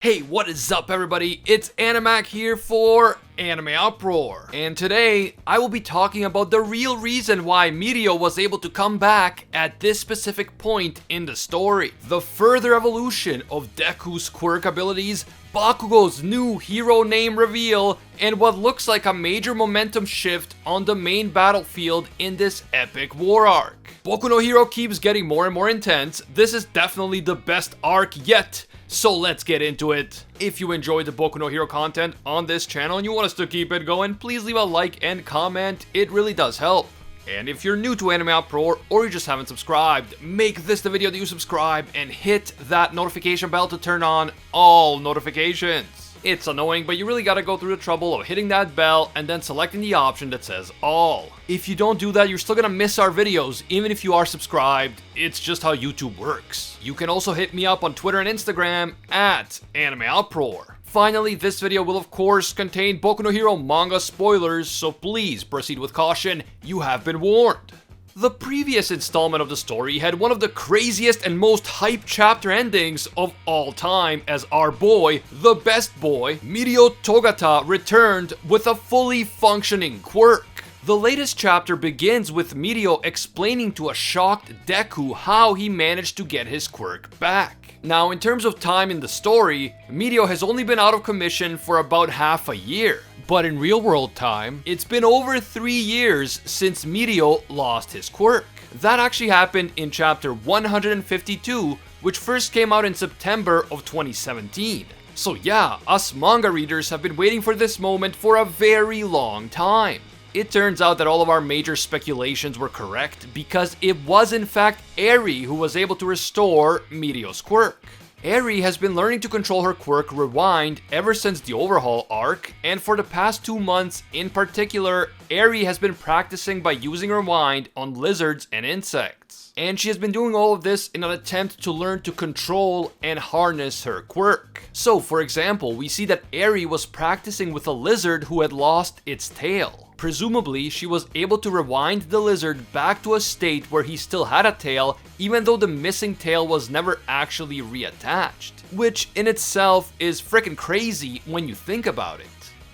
Hey, what is up everybody? It's Animac here for AnimeUproar. And today, I will be talking about the real reason why Mirio was able to come back at this specific point in the story. The further evolution of Deku's quirk abilities, Bakugo's new hero name reveal, and what looks like a major momentum shift on the main battlefield in this epic war arc. Boku no Hero keeps getting more and more intense. This is definitely the best arc yet. So let's get into it. If you enjoyed the Boku no Hero content on this channel and you want us to keep it going, please leave a like and comment, it really does help. And if you're new to AnimeUproar or you just haven't subscribed, make this the video that you subscribe and hit that notification bell to turn on all notifications. It's annoying, but you really gotta go through the trouble of hitting that bell and then selecting the option that says all. If you don't do that, you're still gonna miss our videos, even if you are subscribed. It's just how YouTube works. You can also hit me up on Twitter and Instagram at AnimeUproar. Finally, this video will of course contain Boku no Hero manga spoilers, so please proceed with caution, you have been warned. The previous installment of the story had one of the craziest and most hyped chapter endings of all time as our boy, the best boy, Mirio Togata returned with a fully functioning quirk. The latest chapter begins with Mirio explaining to a shocked Deku how he managed to get his quirk back. Now, in terms of time in the story, Mirio has only been out of commission for about half a year. But in real world time, it's been over 3 years since Mirio lost his quirk. That actually happened in chapter 152, which first came out in September of 2017. So yeah, us manga readers have been waiting for this moment for a very long time. It turns out that all of our major speculations were correct because it was in fact Eri who was able to restore Mirio's quirk. Eri has been learning to control her quirk Rewind ever since the Overhaul arc, and for the past 2 months in particular, Eri has been practicing by using Rewind on lizards and insects. And she has been doing all of this in an attempt to learn to control and harness her quirk. So for example, we see that Eri was practicing with a lizard who had lost its tail. Presumably, she was able to rewind the lizard back to a state where he still had a tail, even though the missing tail was never actually reattached. Which in itself is freaking crazy when you think about it.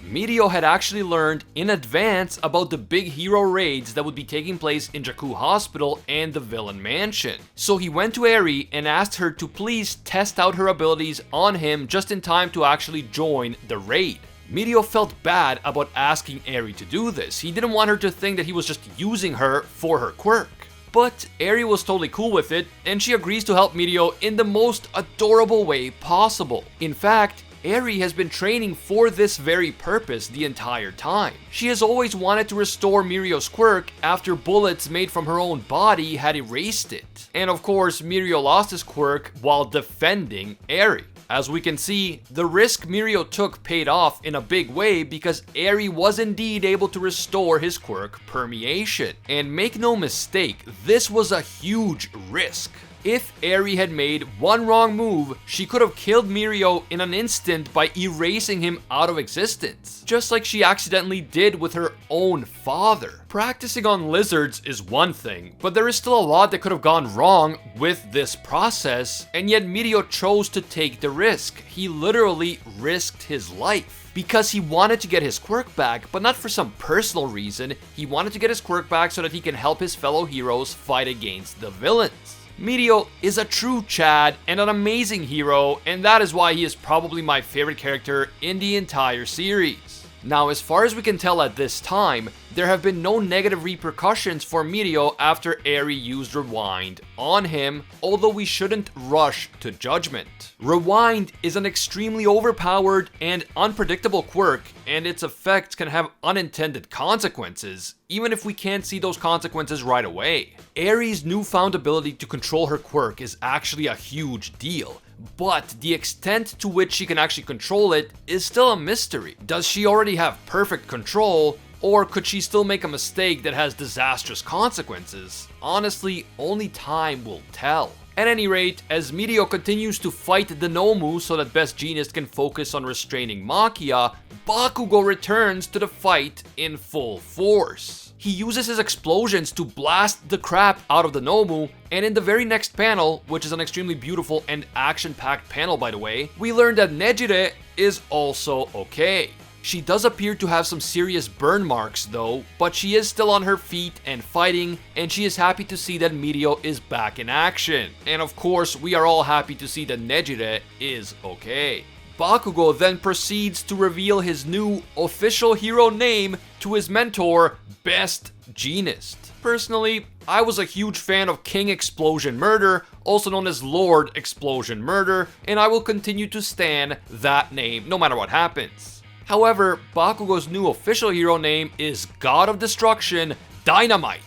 Mirio had actually learned in advance about the big hero raids that would be taking place in Jakku Hospital and the Villain Mansion. So he went to Eri and asked her to please test out her abilities on him just in time to actually join the raid. Mirio felt bad about asking Eri to do this. He didn't want her to think that he was just using her for her quirk. But Eri was totally cool with it, and she agrees to help Mirio in the most adorable way possible. In fact, Eri has been training for this very purpose the entire time. She has always wanted to restore Mirio's quirk after bullets made from her own body had erased it. And of course, Mirio lost his quirk while defending Eri. As we can see, the risk Mirio took paid off in a big way because Eri was indeed able to restore his quirk Permeation. And make no mistake, this was a huge risk. If Eri had made one wrong move, she could have killed Mirio in an instant by erasing him out of existence, just like she accidentally did with her own father. Practicing on lizards is one thing, but there is still a lot that could have gone wrong with this process, and yet Mirio chose to take the risk. He literally risked his life. Because he wanted to get his quirk back, but not for some personal reason. He wanted to get his quirk back so that he can help his fellow heroes fight against the villains. Mirio is a true Chad and an amazing hero, and that is why he is probably my favorite character in the entire series. Now, as far as we can tell at this time, there have been no negative repercussions for Mirio after Eri used Rewind on him, although we shouldn't rush to judgment. Rewind is an extremely overpowered and unpredictable quirk, and its effects can have unintended consequences, even if we can't see those consequences right away. Eri's newfound ability to control her quirk is actually a huge deal, but the extent to which she can actually control it is still a mystery. Does she already have perfect control, or could she still make a mistake that has disastrous consequences? Honestly, only time will tell. At any rate, as Mirio continues to fight the Nomu so that Best Jeanist can focus on restraining Makia, Bakugo returns to the fight in full force. He uses his explosions to blast the crap out of the Nomu, and in the very next panel, which is an extremely beautiful and action-packed panel by the way, we learn that Nejire is also okay. She does appear to have some serious burn marks though, but she is still on her feet and fighting, and she is happy to see that Mirio is back in action. And of course, we are all happy to see that Nejire is okay. Bakugo then proceeds to reveal his new official hero name to his mentor, Best Jeanist. Personally, I was a huge fan of King Explosion Murder, also known as Lord Explosion Murder, and I will continue to stan that name no matter what happens. However, Bakugo's new official hero name is God of Destruction, Dynamite.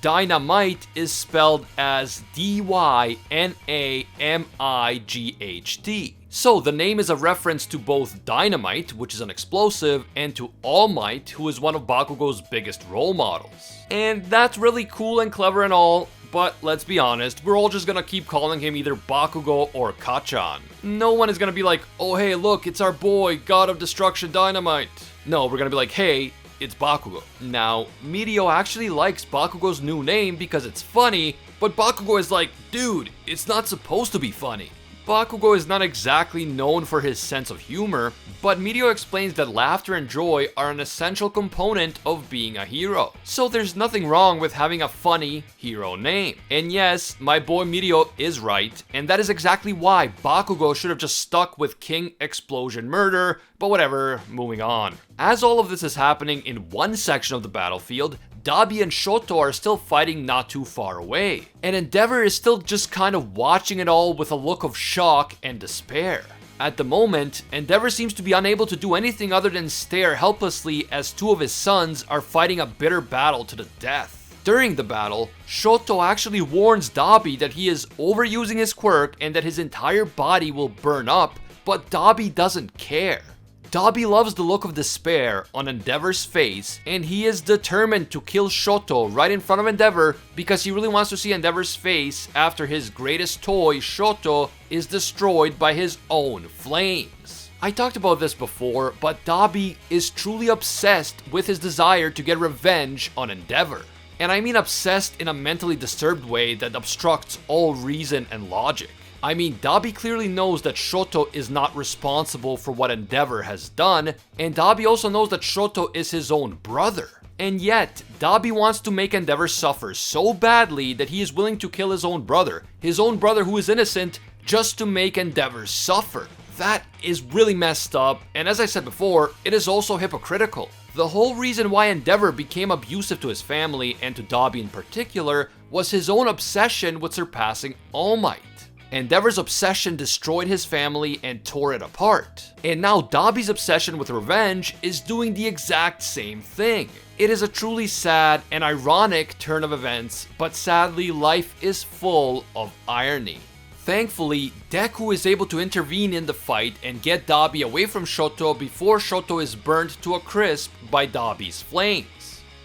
Dynamite is spelled as D-Y-N-A-M-I-G-H-T. So the name is a reference to both Dynamite, which is an explosive, and to All Might, who is one of Bakugo's biggest role models. And that's really cool and clever and all, but let's be honest, we're all just gonna keep calling him either Bakugo or Kachan. No one is gonna be like, oh hey look, it's our boy, God of Destruction Dynamite. No, we're gonna be like, hey, it's Bakugo. Now, Mirio actually likes Bakugo's new name because it's funny, but Bakugo is like, dude, it's not supposed to be funny. Bakugo is not exactly known for his sense of humor, but Mirio explains that laughter and joy are an essential component of being a hero. So there's nothing wrong with having a funny hero name. And yes, my boy Mirio is right, and that is exactly why Bakugo should have just stuck with King Explosion Murder, but whatever, moving on. As all of this is happening in one section of the battlefield, Dabi and Shoto are still fighting not too far away, and Endeavor is still just kind of watching it all with a look of shock and despair. At the moment, Endeavor seems to be unable to do anything other than stare helplessly as two of his sons are fighting a bitter battle to the death. During the battle, Shoto actually warns Dabi that he is overusing his quirk and that his entire body will burn up, but Dabi doesn't care. Dabi loves the look of despair on Endeavor's face, and he is determined to kill Shoto right in front of Endeavor because he really wants to see Endeavor's face after his greatest toy, Shoto, is destroyed by his own flames. I talked about this before, but Dabi is truly obsessed with his desire to get revenge on Endeavor. And I mean obsessed in a mentally disturbed way that obstructs all reason and logic. I mean, Dabi clearly knows that Shoto is not responsible for what Endeavor has done, and Dabi also knows that Shoto is his own brother. And yet, Dabi wants to make Endeavor suffer so badly that he is willing to kill his own brother who is innocent, just to make Endeavor suffer. That is really messed up, and as I said before, it is also hypocritical. The whole reason why Endeavor became abusive to his family, and to Dabi in particular, was his own obsession with surpassing All Might. Endeavor's obsession destroyed his family and tore it apart. And now Dabi's obsession with revenge is doing the exact same thing. It is a truly sad and ironic turn of events, but sadly life is full of irony. Thankfully, Deku is able to intervene in the fight and get Dabi away from Shoto before Shoto is burnt to a crisp by Dabi's flames.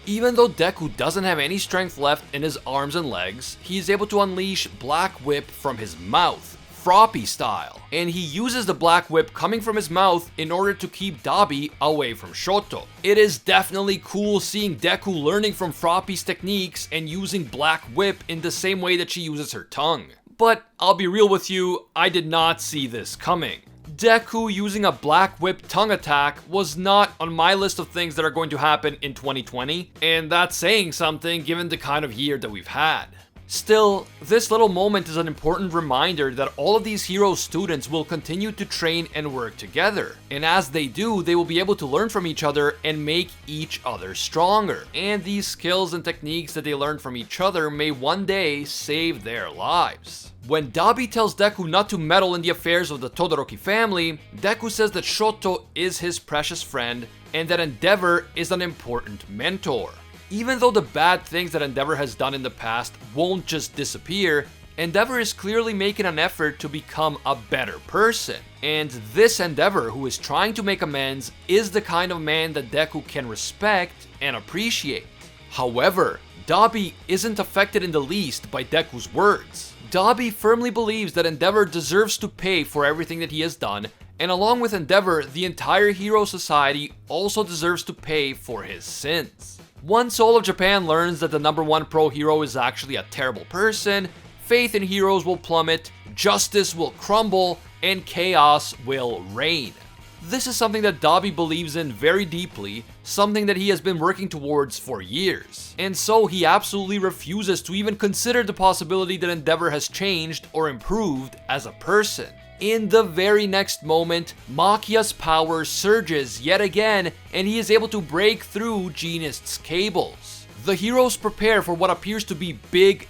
Even though Deku doesn't have any strength left in his arms and legs, he is able to unleash Black Whip from his mouth, Froppy style, and he uses the Black Whip coming from his mouth in order to keep Dabi away from Shoto. It is definitely cool seeing Deku learning from Froppy's techniques and using Black Whip in the same way that she uses her tongue. But I'll be real with you, I did not see this coming. Deku using a Black Whip tongue attack was not on my list of things that are going to happen in 2020, and that's saying something given the kind of year that we've had. Still, this little moment is an important reminder that all of these hero students will continue to train and work together, and as they do, they will be able to learn from each other and make each other stronger, and these skills and techniques that they learn from each other may one day save their lives. When Dabi tells Deku not to meddle in the affairs of the Todoroki family, Deku says that Shoto is his precious friend and that Endeavor is an important mentor. Even though the bad things that Endeavor has done in the past won't just disappear, Endeavor is clearly making an effort to become a better person. And this Endeavor, who is trying to make amends, is the kind of man that Deku can respect and appreciate. However, Dabi isn't affected in the least by Deku's words. Dabi firmly believes that Endeavor deserves to pay for everything that he has done, and along with Endeavor, the entire hero society also deserves to pay for his sins. Once all of Japan learns that the #1 pro hero is actually a terrible person, faith in heroes will plummet, justice will crumble, and chaos will reign. This is something that Dabi believes in very deeply, something that he has been working towards for years. And so he absolutely refuses to even consider the possibility that Endeavor has changed or improved as a person. In the very next moment, Machia's power surges yet again, and he is able to break through Genist's cables. The heroes prepare for what appears to be big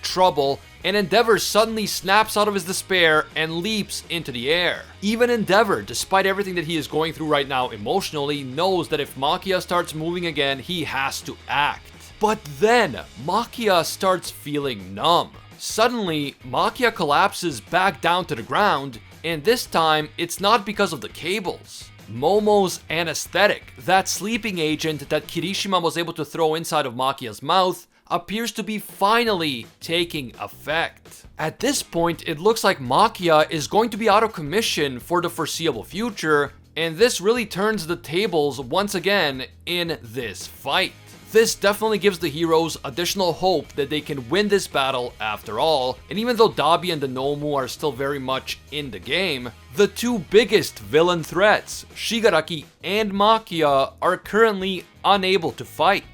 trouble, and Endeavor suddenly snaps out of his despair and leaps into the air. Even Endeavor, despite everything that he is going through right now emotionally, knows that if Machia starts moving again, he has to act. But then, Machia starts feeling numb. Suddenly, Machia collapses back down to the ground, and this time, it's not because of the cables. Momo's anesthetic, that sleeping agent that Kirishima was able to throw inside of Machia's mouth, appears to be finally taking effect. At this point, it looks like Machia is going to be out of commission for the foreseeable future, and this really turns the tables once again in this fight. This definitely gives the heroes additional hope that they can win this battle after all, and even though Dabi and the Nomu are still very much in the game, the two biggest villain threats, Shigaraki and Machia, are currently unable to fight.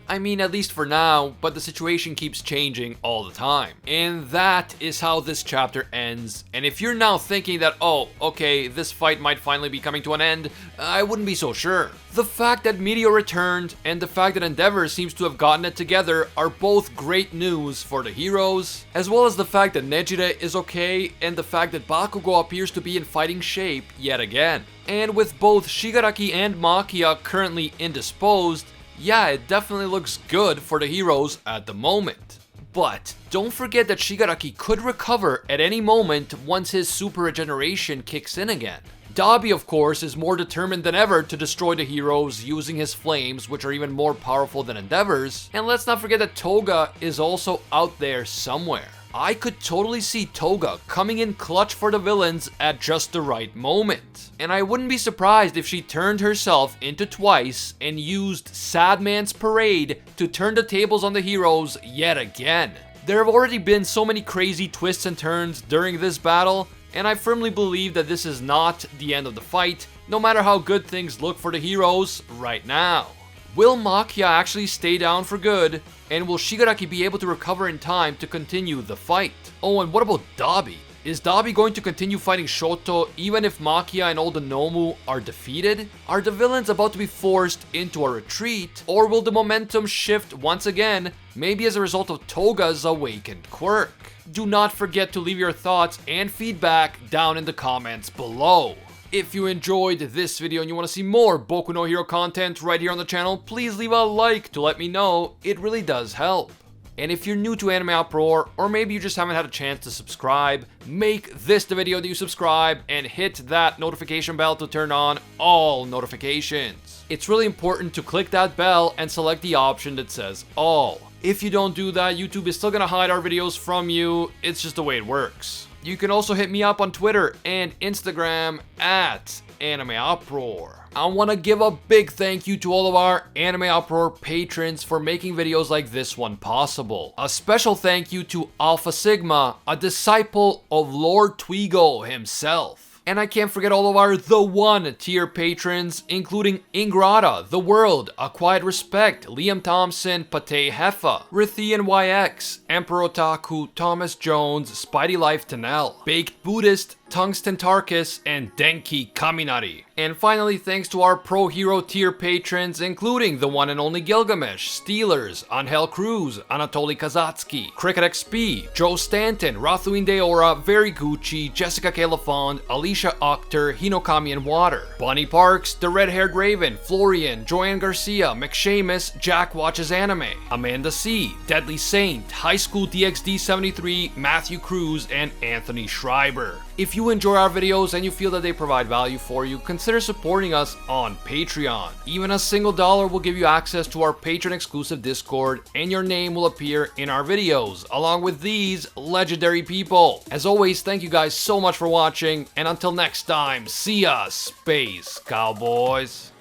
I mean, at least for now, but the situation keeps changing all the time. And that is how this chapter ends. And if you're now thinking that, oh, okay, this fight might finally be coming to an end, I wouldn't be so sure. The fact that Mirio returned and the fact that Endeavor seems to have gotten it together are both great news for the heroes, as well as the fact that Nejire is okay and the fact that Bakugo appears to be in fighting shape yet again. And with both Shigaraki and Machia currently indisposed, yeah, it definitely looks good for the heroes at the moment. But don't forget that Shigaraki could recover at any moment once his super regeneration kicks in again. Dabi, of course, is more determined than ever to destroy the heroes using his flames, which are even more powerful than Endeavor's. And let's not forget that Toga is also out there somewhere. I could totally see Toga coming in clutch for the villains at just the right moment. And I wouldn't be surprised if she turned herself into Twice and used Sadman's Parade to turn the tables on the heroes yet again. There have already been so many crazy twists and turns during this battle, and I firmly believe that this is not the end of the fight, no matter how good things look for the heroes right now. Will Machia actually stay down for good? And will Shigaraki be able to recover in time to continue the fight? Oh, and what about Dabi? Is Dabi going to continue fighting Shoto even if Machia and all the Nomu are defeated? Are the villains about to be forced into a retreat? Or will the momentum shift once again, maybe as a result of Toga's awakened quirk? Do not forget to leave your thoughts and feedback down in the comments below. If you enjoyed this video and you want to see more Boku no Hero content right here on the channel, please leave a like to let me know. It really does help. And if you're new to AnimeUproar, or maybe you just haven't had a chance to subscribe, make this the video that you subscribe and hit that notification bell to turn on all notifications. It's really important to click that bell and select the option that says all. If you don't do that, YouTube is still gonna hide our videos from you. It's just the way it works. You can also hit me up on Twitter and Instagram at AnimeUproar. I want to give a big thank you to all of our AnimeUproar patrons for making videos like this one possible. A special thank you to Alpha Sigma, a disciple of Lord Twigo himself. And I can't forget all of our The One tier patrons, including Ingrata, The World, A Quiet Respect, Liam Thompson, Pate Heffa, Rithian YX, Emperor Otaku, Thomas Jones, Spidey Life Tanel, Baked Buddhist, Tungsten Tarkus, and Denki Kaminari. And finally, thanks to our Pro Hero tier patrons, including the one and only Gilgamesh, Steelers, Angel Cruz, Anatoly Kazatsky, Cricket XP, Joe Stanton, Rathuin Deora, Very Gucci, Jessica K. LaFond, Alicia Octor, Hinokami and Water, Bonnie Parks, The Red-Haired Raven, Florian, Joanne Garcia, McShamus, Jack Watches Anime, Amanda C., Deadly Saint, High School DXD 73, Matthew Cruz, and Anthony Schreiber. If you enjoy our videos and you feel that they provide value for you, consider supporting us on Patreon. Even a single dollar will give you access to our Patreon exclusive Discord, and your name will appear in our videos, along with these legendary people. As always, thank you guys so much for watching, and until next time, see ya, Space Cowboys.